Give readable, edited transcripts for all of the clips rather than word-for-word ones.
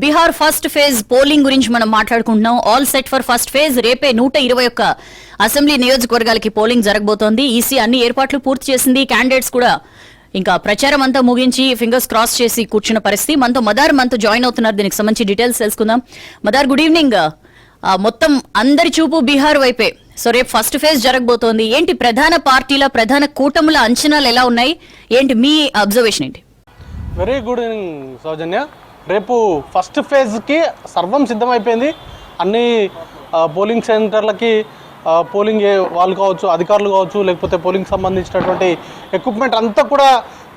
Bihar first phase polling గురించి మనం మాట్లాడుకుంటున్నాం. All set for first phase. రేపే 121 అసెంబ్లీ నియోజకవర్గాలకి పోలింగ్ జరగబోతోంది. ఈసీ అన్ని ఏర్పాట్లు పూర్తి చేసింది. క్యాండిడేట్స్ కూడా ఇంకా ప్రచారం అంతా ముగించి ఫింగర్స్ క్రాస్ చేసి కూర్చున్న పరిస్థితి. మనతో జాయిన్ అవుతున్నారు. దీనికి సంబంధించి డీటెయిల్స్ తెలుసుకుందాం. Madar, good evening. మొత్తం అందరి చూపు బీహార్ వైపే. సో రేపు ఫస్ట్ ఫేజ్ జరగబోతోంది. ఏంటి ప్రధాన పార్టీల ప్రధాన కూటముల అంచనాలు ఎలా ఉన్నాయి? ఏంటి మీ అబ్జర్వేషన్ ఏంటి? వెరీ గుడ్ ఈవినింగ్ సౌజన్య. రేపు ఫస్ట్ ఫేజ్కి సర్వం సిద్ధమైపోయింది. అన్ని పోలింగ్ సెంటర్లకి పోలింగ్ వాళ్ళు కావచ్చు, అధికారులు కావచ్చు, లేకపోతే పోలింగ్ సంబంధించినటువంటి ఎక్విప్మెంట్ అంతా కూడా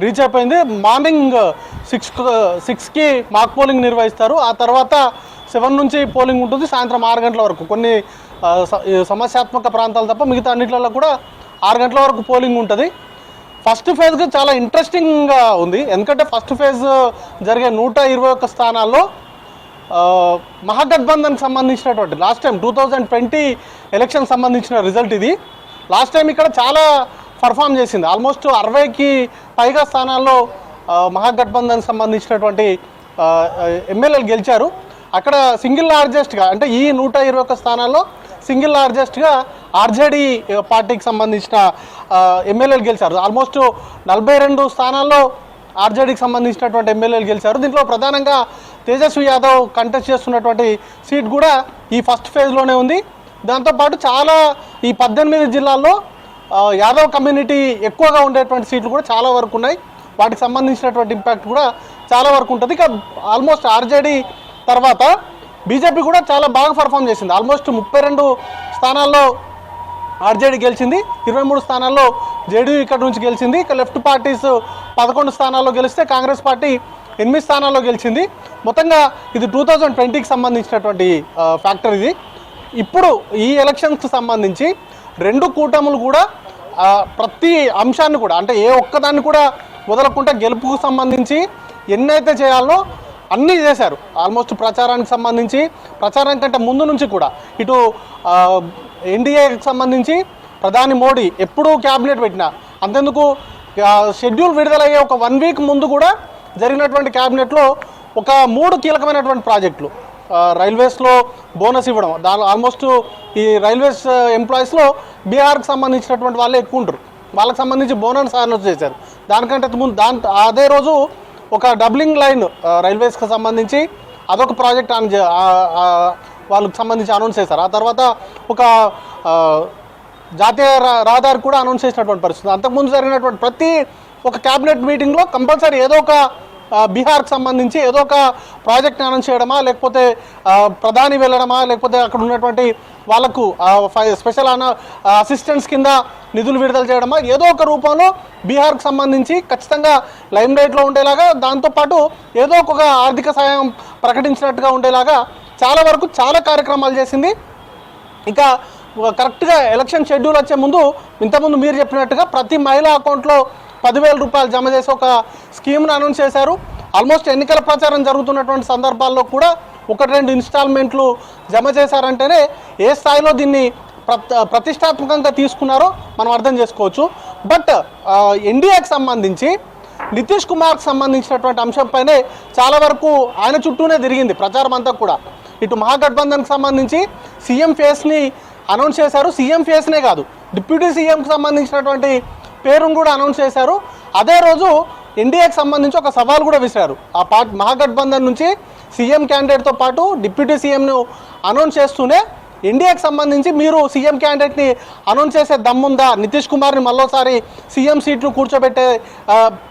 రీచ్ అయిపోయింది. మార్నింగ్ 6కి మాక్ పోలింగ్ నిర్వహిస్తారు. ఆ తర్వాత 7 నుంచి పోలింగ్ ఉంటుంది. సాయంత్రం 6 గంటల వరకు. కొన్ని సమస్యాత్మక ప్రాంతాలు తప్ప మిగతా అన్నిట్లలో కూడా 6 గంటల వరకు పోలింగ్ ఉంటుంది. ఫస్ట్ ఫేజ్కి చాలా ఇంట్రెస్టింగ్గా ఉంది. ఎందుకంటే ఫస్ట్ ఫేజ్ జరిగే 121 స్థానాల్లో మహాగఠబంధన్కి సంబంధించినటువంటి లాస్ట్ టైం 2020 ఎలక్షన్ సంబంధించిన రిజల్ట్ ఇది. లాస్ట్ టైం ఇక్కడ చాలా పర్ఫామ్ చేసింది. ఆల్మోస్ట్ 60కి పైగా స్థానాల్లో మహాగఠబంధన్కి సంబంధించినటువంటి ఎమ్మెల్యేలు గెలిచారు. అక్కడ సింగిల్ లార్జెస్ట్గా, అంటే ఈ 121 స్థానాల్లో సింగిల్ లార్జెస్ట్గా ఆర్జేడీ పార్టీకి సంబంధించిన ఎమ్మెల్యేలు గెలిచారు. ఆల్మోస్ట్ 42 స్థానాల్లో ఆర్జేడీకి సంబంధించినటువంటి ఎమ్మెల్యేలు గెలిచారు. దీంట్లో ప్రధానంగా తేజస్వి యాదవ్ కంటెస్ట్ చేస్తున్నటువంటి సీట్ కూడా ఈ ఫస్ట్ ఫేజ్లోనే ఉంది. దాంతోపాటు చాలా ఈ 18 జిల్లాల్లో యాదవ్ కమ్యూనిటీ ఎక్కువగా ఉండేటువంటి సీట్లు కూడా చాలా వరకు ఉన్నాయి. వాటికి సంబంధించినటువంటి ఇంపాక్ట్ కూడా చాలా వరకు ఉంటుంది. ఇక ఆల్మోస్ట్ ఆర్జేడీ తర్వాత బీజేపీ కూడా చాలా బాగా పర్ఫామ్ చేసింది. ఆల్మోస్ట్ 32 స్థానాల్లో ఆర్జేడీ గెలిచింది. 23 స్థానాల్లో జేడీయూ ఇక్కడ నుంచి గెలిచింది. ఇక లెఫ్ట్ పార్టీస్ 11 స్థానాల్లో గెలిస్తే కాంగ్రెస్ పార్టీ 8 స్థానాల్లో గెలిచింది. మొత్తంగా ఇది 2020కి సంబంధించినటువంటి ఫ్యాక్టర్ ఇది. ఇప్పుడు ఈ ఎలక్షన్స్కి సంబంధించి రెండు కూటములు కూడా ప్రతి అంశాన్ని కూడా, అంటే ఏ ఒక్కదాన్ని కూడా వదలకుండా గెలుపుకు సంబంధించి ఎన్నైతే చేయాలో అన్నీ చేశారు. ఆల్మోస్ట్ ప్రచారానికి సంబంధించి, ప్రచారం కంటే ముందు నుంచి కూడా ఇటు ఎన్డీఏకి సంబంధించి ప్రధాని మోడీ ఎప్పుడూ క్యాబినెట్ పెట్టినా, అంతెందుకు షెడ్యూల్ విడుదలయ్యే ఒక 1 వీక్ ముందు కూడా జరిగినటువంటి క్యాబినెట్లో ఒక 3 కీలకమైనటువంటి ప్రాజెక్టులు, రైల్వేస్లో బోనస్ ఇవ్వడం, దాని ఆల్మోస్ట్ ఈ రైల్వేస్ ఎంప్లాయీస్లో బీహార్కి సంబంధించినటువంటి వాళ్ళే ఎక్కువ ఉంటారు. వాళ్ళకి సంబంధించి బోనస్ అనౌన్స్ చేశారు. దానికంటే ముందు అదే రోజు ఒక డబ్లింగ్ లైన్ రైల్వేస్కి సంబంధించి అదొక ప్రాజెక్ట్ వాళ్ళకి సంబంధించి అనౌన్స్ చేశారు. ఆ తర్వాత ఒక జాతీయ రహదారి కూడా అనౌన్స్ చేసినటువంటి పరిస్థితి. అంతకుముందు జరిగినటువంటి ప్రతి ఒక క్యాబినెట్ మీటింగ్లో కంపల్సరీ ఏదో ఒక బీహార్కి సంబంధించి ఏదో ఒక ప్రాజెక్ట్ని అనౌన్స్ చేయడమా, లేకపోతే ప్రధాని వెళ్ళడమా, లేకపోతే అక్కడ ఉన్నటువంటి వాళ్ళకు స్పెషల్ అసిస్టెంట్స్ కింద నిధులు విడుదల చేయడమా, ఏదో ఒక రూపంలో బీహార్కి సంబంధించి ఖచ్చితంగా లైమ్ లైట్లో ఉండేలాగా, దాంతోపాటు ఏదో ఒక ఆర్థిక సాయం ప్రకటించినట్టుగా ఉండేలాగా చాలా వరకు చాలా కార్యక్రమాలు చేసింది. ఇక కరెక్ట్గా ఎలక్షన్ షెడ్యూల్ వచ్చే ముందు, ఇంతకుముందు మీరు చెప్పినట్టుగా ప్రతి మహిళా అకౌంట్లో 10,000 రూపాయలు జమ చేసి ఒక స్కీమ్ను అనౌన్స్ చేశారు. ఆల్మోస్ట్ ఎన్నికల ప్రచారం జరుగుతున్నటువంటి సందర్భాల్లో కూడా 1-2 ఇన్స్టాల్మెంట్లు జమ చేశారంటేనే ఏ స్థాయిలో దీన్ని ప్రతిష్టాత్మకంగా తీసుకున్నారో మనం అర్థం చేసుకోవచ్చు. బట్ ఎన్డీఏకి సంబంధించి నితీష్ కుమార్కి సంబంధించినటువంటి అంశంపైనే చాలా వరకు ఆయన చుట్టూనే తిరిగింది ప్రచారం అంతా కూడా. ఇటు మహాగఠబంధన్కి సంబంధించి సీఎం ఫేస్ని అనౌన్స్ చేశారు. సీఎం ఫేస్నే కాదు, డిప్యూటీ సీఎంకి సంబంధించినటువంటి పేరును కూడా అనౌన్స్ చేశారు. అదే రోజు ఎన్డీఏకి సంబంధించి ఒక సవాల్ కూడా విసిరారు. ఆ మహాగఠబంధన్ నుంచి సీఎం క్యాండిడేట్తో పాటు డిప్యూటీ సీఎంను అనౌన్స్ చేస్తూనే ఎన్డీఏకి సంబంధించి మీరు సీఎం క్యాండిడేట్ని అనౌన్స్ చేసే దమ్ముందా, నితీష్ కుమార్ని మళ్ళోసారి సీఎం సీట్లు కూర్చోబెట్టే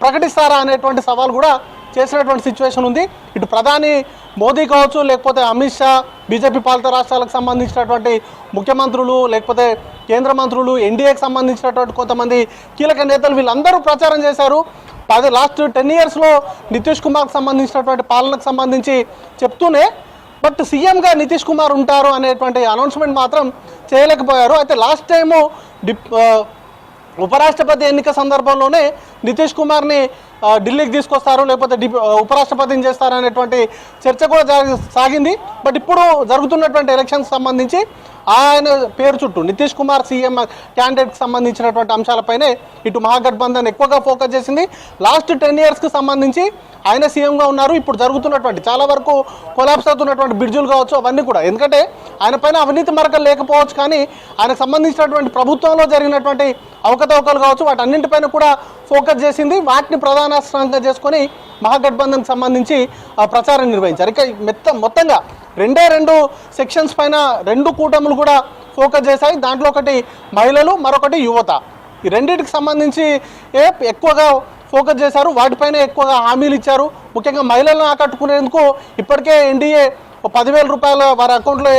ప్రకటిస్తారా అనేటువంటి సవాల్ కూడా చేసినటువంటి సిచ్యువేషన్ ఉంది. ఇటు ప్రధాని మోదీ కావచ్చు, లేకపోతే అమిత్ షా, బీజేపీ పాలిత రాష్ట్రాలకు సంబంధించినటువంటి ముఖ్యమంత్రులు, లేకపోతే కేంద్ర మంత్రులు, ఎన్డీఏకి సంబంధించినటువంటి కొంతమంది కీలక నేతలు, వీళ్ళందరూ ప్రచారం చేశారు. లాస్ట్ 10 ఇయర్స్లో నితీష్ కుమార్కి సంబంధించినటువంటి పాలనకు సంబంధించి చెప్తూనే, బట్ సీఎంగా నితీష్ కుమార్ ఉంటారు అనేటువంటి అనౌన్స్మెంట్ మాత్రం చేయలేకపోయారు. అయితే లాస్ట్ టైము ఉపరాష్ట్రపతి ఎన్నిక సందర్భంలోనే నితీష్ కుమార్ని ఢిల్లీకి తీసుకొస్తారు, లేకపోతే ఉపరాష్ట్రపతిని చేస్తారు అనేటువంటి చర్చ కూడా సాగింది. బట్ బట్ ఇప్పుడు జరుగుతున్నటువంటి ఎలక్షన్స్ సంబంధించి ఆయన పేరు చుట్టూ నితీష్ కుమార్ సీఎం క్యాండిడేట్కి సంబంధించినటువంటి అంశాలపైనే ఇటు మహాగఠబంధన్ ఎక్కువగా ఫోకస్ చేసింది. లాస్ట్ 10 yearsకి సంబంధించి ఆయన సీఎంగా ఉన్నారు. ఇప్పుడు జరుగుతున్నటువంటి చాలా వరకు కొలాప్స్ అవుతున్నటువంటి బ్రిడ్జులు కావచ్చు అవన్నీ కూడా, ఎందుకంటే ఆయన పైన అవినీతి మరకలు లేకపోవచ్చు, కానీ ఆయనకు సంబంధించినటువంటి ప్రభుత్వంలో జరిగినటువంటి అవకతవకలు కావచ్చు వాటన్నింటిపైన కూడా ఫోకస్ చేసింది. వాటిని ప్రధానాస్త్రంగా చేసుకొని మహాగఠబంధన్కి సంబంధించి ప్రచారం నిర్వహించారు. ఇక మొత్తంగా 2 సెక్షన్స్ పైన 2 కూటములు కూడా ఫోకస్ చేశాయి. దాంట్లో ఒకటి మహిళలు, మరొకటి యువత. ఈ రెండింటికి సంబంధించి ఎక్కువగా ఫోకస్ చేశారు. వాటిపైన ఎక్కువగా హామీలు ఇచ్చారు. ముఖ్యంగా మహిళలను ఆకట్టుకునేందుకు ఇప్పటికే ఎన్డీఏ 10,000 రూపాయలు వారి అకౌంట్లో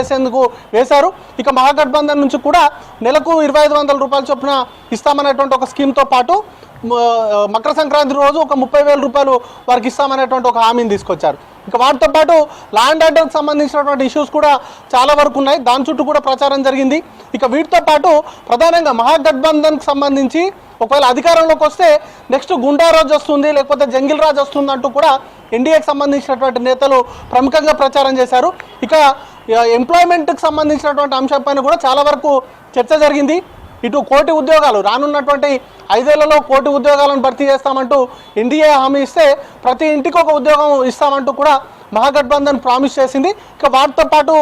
వేశారు. ఇక మహాగఠబంధన్ నుంచి కూడా నెలకు 2,500 రూపాయల చొప్పున ఇస్తామనేటువంటి ఒక స్కీమ్తో పాటు మకర సంక్రాంతి రోజు ఒక 30,000 రూపాయలు వారికి ఇస్తామనేటువంటి ఒక హామీని తీసుకొచ్చారు. ఇక వాటితో పాటు ల్యాండ్ ఆర్డర్కి సంబంధించినటువంటి ఇష్యూస్ కూడా చాలా వరకు ఉన్నాయి. దాని చుట్టూ కూడా ప్రచారం జరిగింది. ఇక వీటితో పాటు ప్రధానంగా మహాగఠబంధన్కి సంబంధించి ఒకవేళ అధికారంలోకి వస్తే నెక్స్ట్ గుండా రాజ్ వస్తుంది, లేకపోతే జంగిల్ రాజ్ వస్తుంది అంటూ కూడా ఎన్డీఏకి సంబంధించినటువంటి నేతలు ప్రముఖంగా ప్రచారం చేశారు. ఇక ఎంప్లాయ్మెంట్కి సంబంధించినటువంటి అంశంపైన కూడా చాలా వరకు చర్చ జరిగింది. ఇటు 1 కోటి ఉద్యోగాలు రానున్నటువంటి 5 ఏళ్లలో 1 కోటి ఉద్యోగాలను భర్తీ చేస్తామంటూ ఎన్డీఏ హామీ ఇస్తే ప్రతి ఇంటికి ఒక ఉద్యోగం ఇస్తామంటూ కూడా మహాగఠబంధన్ ప్రామిస్ చేసింది. ఇక వాటితో పాటు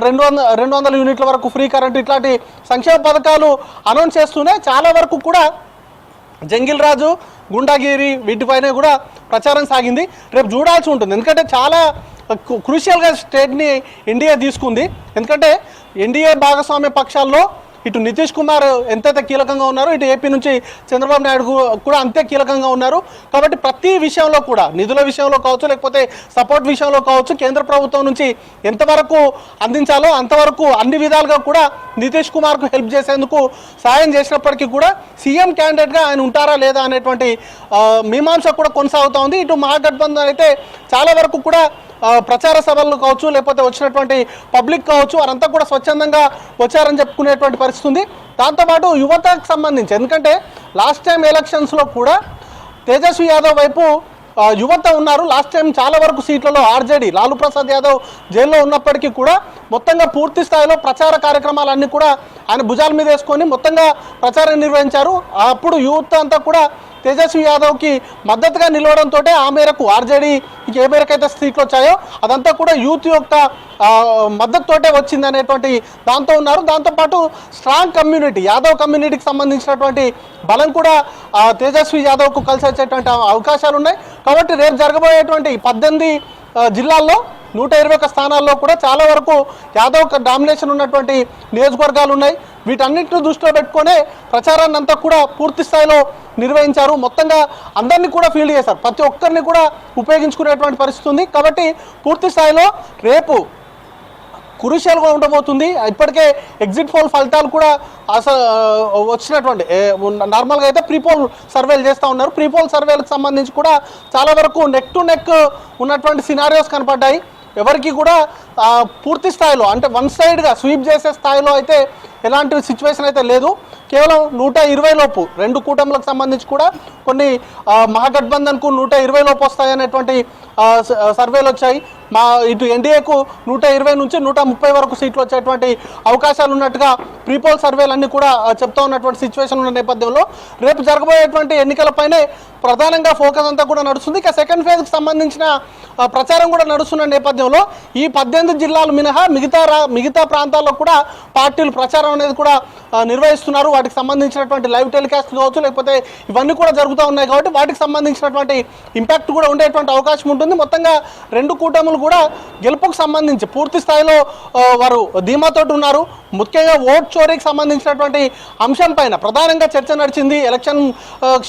200 యూనిట్ల వరకు ఫ్రీ కరెంట్ ఇట్లాంటి సంక్షేమ పథకాలు అనౌన్స్ చేస్తూనే చాలా వరకు కూడా జంగిల్ రాజు, గుండాగిరి వీటిపైన కూడా ప్రచారం సాగింది. రేపు చూడాల్సి ఉంటుంది, ఎందుకంటే చాలా క్రూషియల్గా స్టేట్ని ఎన్డీఏ తీసుకుంది. ఎందుకంటే ఎన్డీఏ భాగస్వామ్య పక్షాల్లో ఇటు నితీష్ కుమార్ ఎంతైతే కీలకంగా ఉన్నారో ఇటు ఏపీ నుంచి చంద్రబాబు నాయుడు కూడా అంతే కీలకంగా ఉన్నారు. కాబట్టి ప్రతి విషయంలో కూడా నిధుల విషయంలో కావచ్చు, లేకపోతే సపోర్ట్ విషయంలో కావచ్చు, కేంద్ర ప్రభుత్వం నుంచి ఎంతవరకు అందించాలో అంతవరకు అన్ని విధాలుగా కూడా నితీష్ కుమార్కు హెల్ప్ చేసేందుకు సాయం చేసినప్పటికీ కూడా సీఎం క్యాండిడేట్గా ఆయన ఉంటారా లేదా అనేటువంటి మీమాంస కూడా కొనసాగుతూ ఉంది. ఇటు మహాగఠబంధన్ అయితే చాలా వరకు కూడా ప్రచార సభలు కావచ్చు, లేకపోతే వచ్చినటువంటి పబ్లిక్ కావచ్చు వారంతా కూడా స్వచ్ఛందంగా వచ్చారని చెప్పుకునేటువంటి పరిస్థితి ఉంది. దాంతోపాటు యువతకు సంబంధించి, ఎందుకంటే లాస్ట్ టైం ఎలక్షన్స్లో కూడా తేజస్వి యాదవ్ వైపు యువత ఉన్నారు. లాస్ట్ టైం చాలా వరకు సీట్లలో ఆర్జేడీ లాలూ ప్రసాద్ యాదవ్ జైల్లో ఉన్నప్పటికీ కూడా మొత్తంగా పూర్తి స్థాయిలో ప్రచార కార్యక్రమాలన్నీ కూడా ఆయన భుజాల మీద వేసుకొని మొత్తంగా ప్రచారం నిర్వహించారు. అప్పుడు యూత్ అంతా కూడా తేజస్వి యాదవ్కి మద్దతుగా నిలవడంతో ఆ మేరకు ఆర్జేడీకి ఏ మేరకు అయితే సీట్లు వచ్చాయో అదంతా కూడా యూత్ యొక్క మద్దతుతోటే వచ్చింది అనేటువంటి దాంతో ఉన్నారు. దాంతోపాటు స్ట్రాంగ్ కమ్యూనిటీ, యాదవ్ కమ్యూనిటీకి సంబంధించినటువంటి బలం కూడా తేజస్వి యాదవ్కు కలిసి వచ్చేటువంటి అవకాశాలు ఉన్నాయి. కాబట్టి రేపు జరగబోయేటువంటి 18 జిల్లాల్లో 121 స్థానాల్లో కూడా చాలా వరకు యాదవ్ డామినేషన్ ఉన్నటువంటి నియోజకవర్గాలు ఉన్నాయి. వీటన్నిటిని దృష్టిలో పెట్టుకునే ప్రచారాన్ని అంతా కూడా పూర్తి స్థాయిలో నిర్వహించారు. మొత్తంగా అందరినీ కూడా ఫీల్డ్ చేశారు, ప్రతి ఒక్కరిని కూడా ఉపయోగించుకునేటువంటి పరిస్థితి ఉంది. కాబట్టి పూర్తి స్థాయిలో రేపు క్రూషియల్గా ఉండబోతుంది. ఇప్పటికే ఎగ్జిట్ పోల్ ఫలితాలు కూడా వచ్చినటువంటి నార్మల్గా అయితే ప్రీపోల్ సర్వేలు చేస్తూ ఉన్నారు. ప్రీపోల్ సర్వేలకు సంబంధించి కూడా చాలా వరకు నెక్ టు నెక్ ఉన్నటువంటి సినారియోస్ కనపడ్డాయి. ఎవరికి కూడా పూర్తి స్థాయిలో అంటే వన్ సైడ్గా స్వీప్ చేసే స్థాయిలో అయితే ఎలాంటి సిచ్యువేషన్ అయితే లేదు. కేవలం 120 లోపు 2 కూటములకు సంబంధించి కూడా కొన్ని మహాగఠబంధన్కు 120 లోపు వస్తాయనేటువంటి సర్వేలు వచ్చాయి. ఇటు ఎన్డీఏకు 120 నుంచి 130 వరకు సీట్లు వచ్చేటువంటి అవకాశాలు ఉన్నట్టుగా ప్రీపోల్ సర్వేలన్నీ కూడా చెప్తా ఉన్నటువంటి సిచ్యువేషన్ ఉన్న నేపథ్యంలో రేపు జరగబోయేటువంటి ఎన్నికలపైనే ప్రధానంగా ఫోకస్ అంతా కూడా నడుస్తుంది. ఇక సెకండ్ ఫేజ్కి సంబంధించిన ప్రచారం కూడా నడుస్తున్న నేపథ్యంలో ఈ 18 జిల్లాలు మినహా మిగతా ప్రాంతాల్లో కూడా పార్టీలు ప్రచారం అనేది కూడా నిర్వహిస్తున్నారు. వాటికి సంబంధించినటువంటి లైవ్ టెలికాస్ట్ కావచ్చు, లేకపోతే ఇవన్నీ కూడా జరుగుతూ ఉన్నాయి. కాబట్టి వాటికి సంబంధించినటువంటి ఇంపాక్ట్ కూడా ఉండేటువంటి అవకాశం ఉంటుంది. మొత్తంగా 2 కూటములు కూడా గెలుపుకు సంబంధించి పూర్తి స్థాయిలో వారు ధీమాతోటి ఉన్నారు. ముఖ్యంగా ఓట్ చోరీకి సంబంధించినటువంటి అంశం పైన ప్రధానంగా చర్చ నడిచింది ఎలక్షన్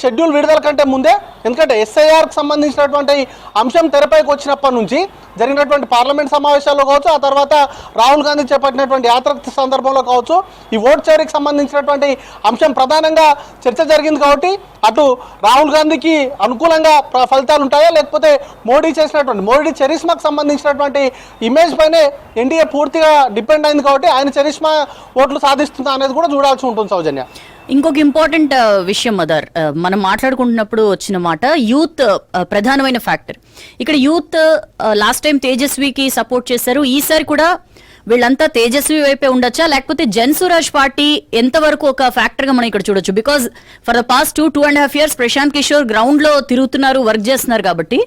షెడ్యూల్ విడుదల కంటే ముందే. ఎందుకంటే ఎస్ఐఆర్కి సంబంధించినటువంటి అంశం తెరపైకి వచ్చినప్పటి నుంచి జరిగినటువంటి పార్లమెంట్ సమావేశాల్లో కావచ్చు, ఆ తర్వాత రాహుల్ గాంధీ చేపట్టినటువంటి యాత్ర సందర్భంలో కావచ్చు, ఈ ఓట్ చోరీకి సంబంధించినటువంటి అంశం ప్రధానంగా చర్చ జరిగింది. కాబట్టి అటు రాహుల్ గాంధీకి అనుకూలంగా ఫలితాలు ఉంటాయా, లేకపోతే మోడీ చరిస్మాకు సంబంధించినటువంటి ఇమేజ్ పైనే ఎన్డీఏ పూర్తిగా డిపెండ్ అయింది. కాబట్టి ఆయన చరిస్మా ఓట్లు సాధిస్తుందా అనేది కూడా చూడాల్సి ఉంటుంది. సౌజన్య. ఇంకొక ఇంపార్టెంట్ విషయం మదర్, మనం మాట్లాడుకుంటున్నప్పుడు వచ్చిన మాట యూత్ ప్రధానమైన ఫ్యాక్టర్. ఇక్కడ యూత్ లాస్ట్ టైం తేజస్వికి సపోర్ట్ చేశారు, ఈసారి కూడా వీళ్ళంతా తేజస్వి వైపే ఉండొచ్చా, లేకపోతే జన్సురాజ్ పార్టీ ఎంతవరకు ఒక ఫ్యాక్టర్ గా మనం ఇక్కడ చూడొచ్చు? Because for the past 2.5 years Prashant Kishor ground లో తిరుగుతున్నారు, వర్క్ చేస్తున్నారు. కాబట్టి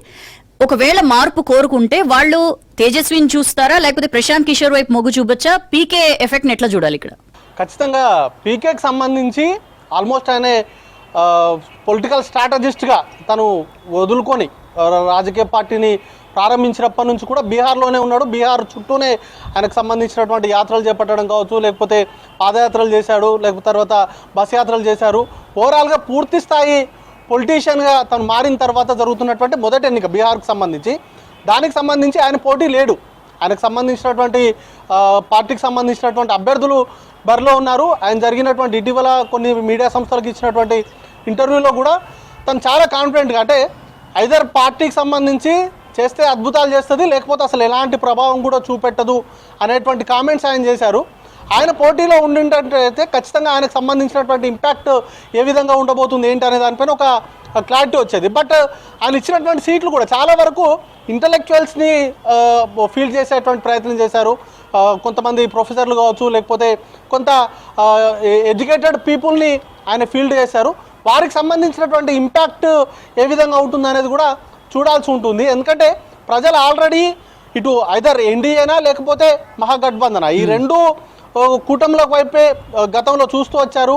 ఒకవేళ మార్పు కోరుకుంటే వాళ్ళు తేజస్విని చూస్తారా, లేకపోతే ప్రశాంత్ కిషోర్ వైపు మొగ్గు చూపొచ్చా? పీకే ఎఫెక్ట్ ఎట్లా చూడాలి ఇక్కడ? ఖచ్చితంగా పీకేకి సంబంధించి ఆల్మోస్ట్ ఆయన పొలిటికల్ స్ట్రాటజిస్ట్గా తను వదులుకొని రాజకీయ పార్టీని ప్రారంభించినప్పటి నుంచి కూడా బీహార్లోనే ఉన్నాడు. బీహార్ చుట్టూనే ఆయనకు సంబంధించినటువంటి యాత్రలు చేపట్టడం కావచ్చు, లేకపోతే పాదయాత్రలు చేశాడు, లేకపోతే తర్వాత బస్ యాత్రలు చేశారు. ఓవరాల్గా పూర్తి స్థాయి పొలిటీషియన్గా తను మారిన తర్వాత జరుగుతున్నటువంటి మొదటి ఎన్నిక బీహార్కి సంబంధించి. దానికి సంబంధించి ఆయన పోటీ లేడు. ఆయనకు సంబంధించినటువంటి పార్టీకి సంబంధించినటువంటి అభ్యర్థులు బరిలో ఉన్నారు. ఆయన జరిగినటువంటి ఇటీవల కొన్ని మీడియా సంస్థలకు ఇచ్చినటువంటి ఇంటర్వ్యూలో కూడా తను చాలా కాన్ఫిడెంట్గా, అంటే ఐదర్ పార్టీకి సంబంధించి చేస్తే అద్భుతాలు చేస్తుంది, లేకపోతే అసలు ఎలాంటి ప్రభావం కూడా చూపెట్టదు అనేటువంటి కామెంట్స్ ఆయన చేశారు. ఆయన పోటీలో ఉండినట్టయితే ఖచ్చితంగా ఆయనకు సంబంధించినటువంటి ఇంపాక్ట్ ఏ విధంగా ఉండబోతుంది ఏంటి అనే దానిపైన ఒక క్లారిటీ వచ్చేది. బట్ ఆయన ఇచ్చినటువంటి సీట్లు కూడా చాలా వరకు ఇంటలెక్చువల్స్ని ఫీల్డ్ చేసేటువంటి ప్రయత్నం చేశారు. కొంతమంది ప్రొఫెసర్లు కావచ్చు, లేకపోతే కొంత ఎడ్యుకేటెడ్ పీపుల్ని ఆయన ఫీల్డ్ చేశారు. వారికి సంబంధించినటువంటి ఇంపాక్ట్ ఏ విధంగా ఉంటుంది అనేది కూడా చూడాల్సి ఉంటుంది. ఎందుకంటే ప్రజలు ఆల్రెడీ ఇటు ఐదర్ ఎన్డీఏనా లేకపోతే మహాగఠబంధన ఈ రెండు కూటమిల వైపే గతంలో చూస్తూ వచ్చారు.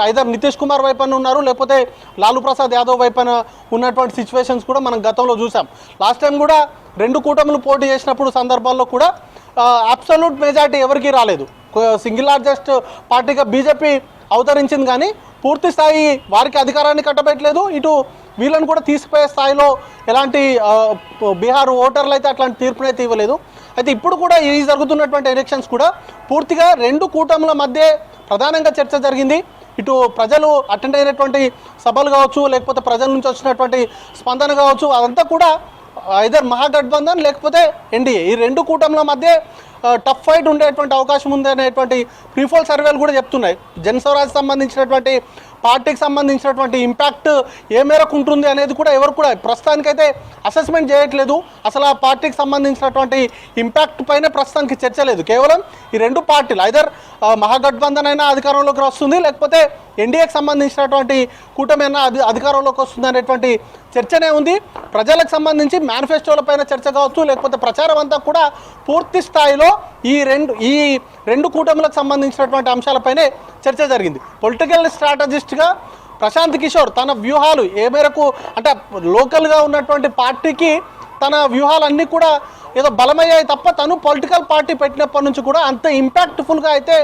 ఐదర్ నితీష్ కుమార్ వైపున ఉన్నారు, లేకపోతే లాలూ ప్రసాద్ యాదవ్ వైపున ఉన్నటువంటి సిచ్యువేషన్స్ కూడా మనం గతంలో చూసాం. లాస్ట్ టైం కూడా రెండు కూటములు పోటీ చేసినప్పుడు సందర్భాల్లో కూడా అబ్సల్యూట్ మెజారిటీ ఎవరికీ రాలేదు. సింగిల్ లార్జెస్ట్ పార్టీగా బీజేపీ అవతరించింది, కానీ పూర్తి స్థాయి వారికి అధికారాన్ని కట్టబెట్టలేదు. ఇటు వీళ్ళని కూడా తీసిపోయే స్థాయిలో ఎలాంటి బీహార్ ఓటర్లు అయితే అట్లాంటి తీర్పునైతే ఇవ్వలేదు. అయితే ఇప్పుడు కూడా ఈ జరుగుతున్నటువంటి ఎలక్షన్స్ కూడా పూర్తిగా రెండు కూటముల మధ్య ప్రధానంగా చర్చ జరిగింది. ఇటు ప్రజలు అటెండ్ అయినటువంటి సభలు కావచ్చు, లేకపోతే ప్రజల నుంచి వచ్చినటువంటి స్పందన కావచ్చు, అదంతా కూడా ఐదర్ మహాగఠబంధన్ లేకపోతే ఎన్డీఏ ఈ రెండు కూటముల మధ్య టఫ్ ఫైట్ ఉండేటువంటి అవకాశం ఉంది అనేటువంటి ప్రీపోల్ సర్వేలు కూడా చెప్తున్నాయి. జనస్వరాజ్ సంబంధించినటువంటి పార్టీకి సంబంధించినటువంటి ఇంపాక్ట్ ఏ మేరకు ఉంటుంది అనేది కూడా ఎవరు కూడా ప్రస్తుతానికైతే అసెస్మెంట్ చేయట్లేదు. అసలు ఆ పార్టీకి సంబంధించినటువంటి ఇంపాక్ట్ పైన ప్రస్తుతానికి చర్చ లేదు. కేవలం ఈ రెండు పార్టీలు ఐదర్ మహాగఠబంధన్ అయినా అధికారంలోకి వస్తుంది, లేకపోతే ఎన్డీఏకి సంబంధించినటువంటి కూటమి అయినా అధికారంలోకి వస్తుంది అనేటువంటి చర్చనే ఉంది. ప్రజలకు సంబంధించి మేనిఫెస్టోల పైన చర్చ కావచ్చు, లేకపోతే ప్రచారం అంతా కూడా పూర్తి స్థాయిలో ఈ రెండు కూటములకు సంబంధించినటువంటి అంశాలపైనే చర్చ జరిగింది. పొలిటికల్ స్ట్రాటజిస్ట్గా ప్రశాంత్ కిషోర్ తన వ్యూహాలు ఏ మేరకు, అంటే లోకల్గా ఉన్నటువంటి పార్టీకి తన వ్యూహాలన్నీ కూడా ఏదో బలమయ్యాయి తప్ప తను పొలిటికల్ పార్టీ పెట్టినప్పటి నుంచి కూడా అంత ఇంపాక్ట్ఫుల్గా అయితే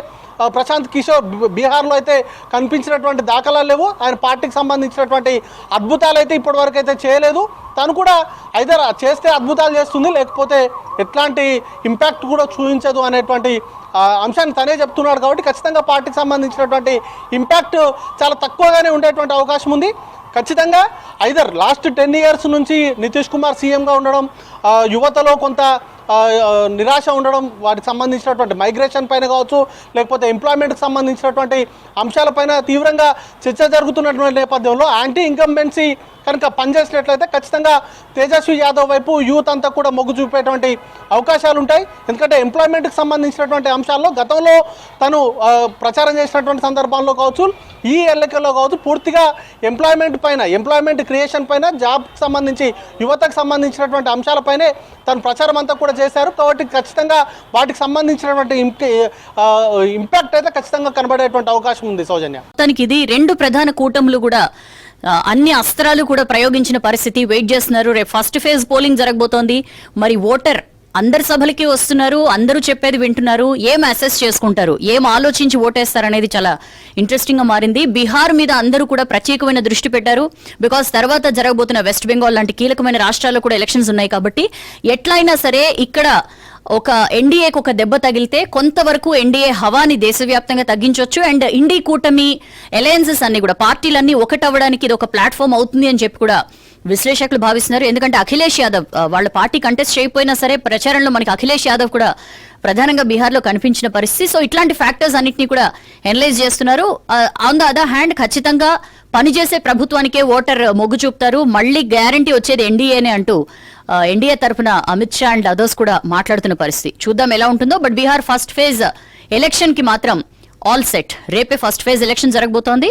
ప్రశాంత్ కిషోర్ బీహార్లో అయితే కనిపించినటువంటి దాఖలాలు లేవు. ఆయన పార్టీకి సంబంధించినటువంటి అద్భుతాలు అయితే ఇప్పటివరకు అయితే చేయలేదు. తను కూడా ఐదర్ చేస్తే అద్భుతాలు చేస్తుంది, లేకపోతే ఎట్లాంటి ఇంపాక్ట్ కూడా చూపించదు అనేటువంటి అంశాన్ని తనే చెప్తున్నాడు. కాబట్టి ఖచ్చితంగా పార్టీకి సంబంధించినటువంటి ఇంపాక్ట్ చాలా తక్కువగానే ఉండేటువంటి అవకాశం ఉంది. ఖచ్చితంగా ఐదర్ లాస్ట్ 10 years నుంచి నితీష్ కుమార్ సీఎంగా ఉండడం, యువతలో కొంత నిరాశ ఉండడం, వాటికి సంబంధించినటువంటి మైగ్రేషన్ పైన కావచ్చు, లేకపోతే ఎంప్లాయ్మెంట్కి సంబంధించినటువంటి అంశాలపైన తీవ్రంగా చర్చ జరుగుతున్నటువంటి నేపథ్యంలో యాంటీ ఇన్కంబెన్సీ కనుక పనిచేసినట్లయితే ఖచ్చితంగా తేజస్వి యాదవ్ వైపు యూత్ అంతా కూడా మొగ్గు చూపేటువంటి అవకాశాలు ఉంటాయి. ఎందుకంటే ఎంప్లాయ్మెంట్కి సంబంధించినటువంటి అంశాల్లో గతంలో తను ప్రచారం చేసినటువంటి సందర్భాల్లో కావచ్చు, ఈ ఎన్నికల్లో కావచ్చు, పూర్తిగా ఎంప్లాయ్మెంట్ క్రియేషన్ పైన, జాబ్కి సంబంధించి యువతకు సంబంధించినటువంటి అంశాలపైనే తను ప్రచారం అంతా కూడా చేశారు. కాబట్టి ఖచ్చితంగా వాటికి సంబంధించినటువంటి ఇంపాక్ట్ అయితే ఖచ్చితంగా కనబడేటువంటి అవకాశం ఉంది. సౌజన్య, మొత్తానికి ఇది రెండు ప్రధాన కూటములు కూడా అన్ని అస్త్రాలు కూడా ప్రయోగించిన పరిస్థితి. వెయిట్ చేస్తున్నారు, రేపు ఫస్ట్ ఫేజ్ పోలింగ్ జరగబోతోంది. మరి ఓటర్ అందరి సభలకి వస్తున్నారు, అందరూ చెప్పేది వింటున్నారు. ఏం అసెస్ చేసుకుంటారు, ఏం ఆలోచించి ఓటేస్తారు అనేది చాలా ఇంట్రెస్టింగ్ గా మారింది. బీహార్ మీద అందరూ కూడా ప్రత్యేకమైన దృష్టి పెట్టారు. బికాస్ తర్వాత జరగబోతున్న వెస్ట్ బెంగాల్ లాంటి కీలకమైన రాష్ట్రాల్లో కూడా ఎలక్షన్స్ ఉన్నాయి. కాబట్టి ఎట్లయినా సరే ఇక్కడ ఒక ఎన్డీఏకు ఒక దెబ్బ తగిలితే కొంతవరకు ఎన్డీఏ హవాని దేశవ్యాప్తంగా తగ్గించవచ్చు. అండ్ ఇండి కూటమి అలయన్సెస్ అన్ని కూడా పార్టీలన్నీ ఒకటవ్వడానికి ఇది ఒక ప్లాట్ఫామ్ అవుతుంది అని చెప్పి కూడా విశ్లేషకులు భావిస్తున్నారు. ఎందుకంటే అఖిలేష్ యాదవ్ వాళ్ళ పార్టీ కంటెస్ట్ చేయకపోయినా సరే ప్రచారంలో మనకి అఖిలేష్ యాదవ్ కూడా ప్రధానంగా బీహార్లో కనిపించిన పరిస్థితి. సో ఇట్లాంటి ఫ్యాక్టర్స్ అన్నింటినీ కూడా అనలైజ్ చేస్తున్నారు. ఆన్ ద అదర్ హ్యాండ్ ఖచ్చితంగా పనిచేసే ప్రభుత్వానికే ఓటర్ మొగ్గు చూపుతారు, మళ్ళీ గ్యారంటీ వచ్చేది ఎన్డీఏనే అంటూ ఎన్డీఏ తరఫున అమిత్ షా అండ్ అదర్స్ కూడా మాట్లాడుతున్న పరిస్థితి. చూద్దాం ఎలా ఉంటుందో. But Bihar first phase election కి మాత్రం ఆల్ సెట్. రేపే ఫస్ట్ ఫేజ్ ఎలక్షన్ జరగబోతోంది.